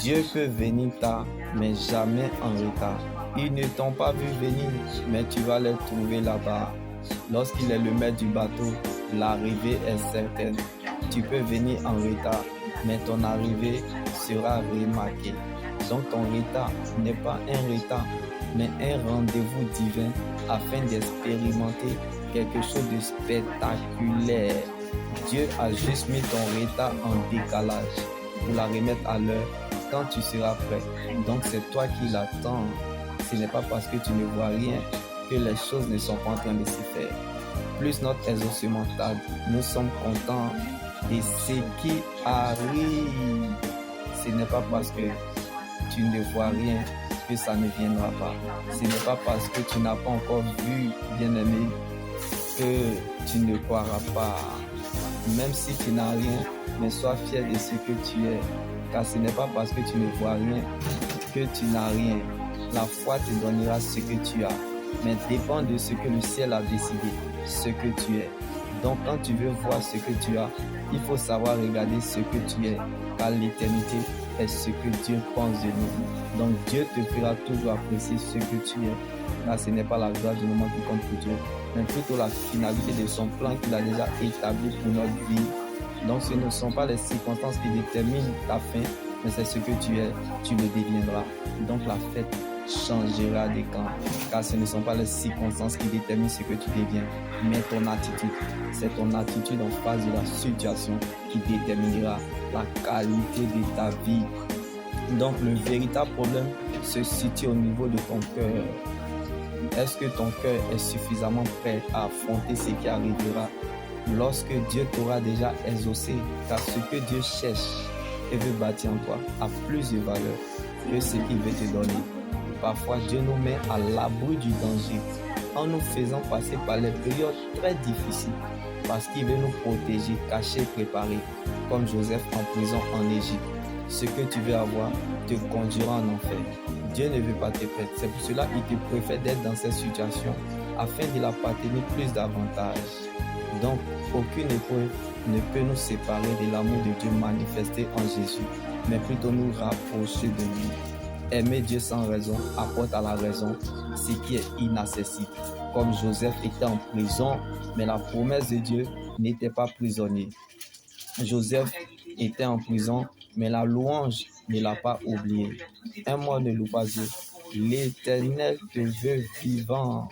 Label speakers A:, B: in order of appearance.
A: Dieu peut venir tard, mais jamais en retard. Ils ne t'ont pas vu venir, mais tu vas les trouver là-bas. Lorsqu'il est le maître du bateau, l'arrivée est certaine. Tu peux venir en retard, mais ton arrivée sera remarquée. Donc ton retard n'est pas un retard, mais un rendez-vous divin afin d'expérimenter quelque chose de spectaculaire. Dieu a juste mis ton retard en décalage pour la remettre à l'heure quand tu seras prêt. Donc c'est toi qui l'attends. Ce n'est pas parce que tu ne vois rien que les choses ne sont pas en train de se faire. Plus notre exaucement tarde, nous sommes contents de ce qui arrive. Ce n'est pas parce que tu ne vois rien que ça ne viendra pas. Ce n'est pas parce que tu n'as pas encore vu, bien-aimé, que tu ne croiras pas. Même si tu n'as rien, mais sois fier de ce que tu es. Car ce n'est pas parce que tu ne vois rien que tu n'as rien. La foi te donnera ce que tu as, mais dépend de ce que le ciel a décidé, ce que tu es. Donc quand tu veux voir ce que tu as, il faut savoir regarder ce que tu es, car l'éternité est ce que Dieu pense de nous. Donc Dieu te fera toujours apprécier ce que tu es, car ce n'est pas la gloire du moment qui compte pour Dieu, mais plutôt la finalité de son plan qu'il a déjà établi pour notre vie. Donc ce ne sont pas les circonstances qui déterminent ta fin, mais c'est ce que tu es, tu le deviendras. Donc la fête changera de camp, car ce ne sont pas les circonstances qui déterminent ce que tu deviens, mais ton attitude. C'est ton attitude en face de la situation qui déterminera la qualité de ta vie. Donc le véritable problème se situe au niveau de ton cœur. Est-ce que ton cœur est suffisamment prêt à affronter ce qui arrivera lorsque Dieu t'aura déjà exaucé? Car ce que Dieu cherche et veut bâtir en toi a plus de valeur que ce qu'il veut te donner. Parfois, Dieu nous met à l'abri du danger en nous faisant passer par les périodes très difficiles parce qu'il veut nous protéger, cacher, préparer, comme Joseph en prison en Égypte. Ce que tu veux avoir te conduira en enfer. Dieu ne veut pas te perdre. C'est pour cela qu'il te préfère d'être dans cette situation afin de l'appartenir plus davantage. Donc, aucune épreuve ne peut nous séparer de l'amour de Dieu manifesté en Jésus, mais plutôt nous rapprocher de lui. Aimer Dieu sans raison apporte à la raison ce qui est inaccessible. Comme Joseph était en prison, mais la promesse de Dieu n'était pas prisonnier. Joseph était en prison, mais la louange ne l'a pas oublié. Un mot ne loue pas Dieu. L'Éternel te veut vivant.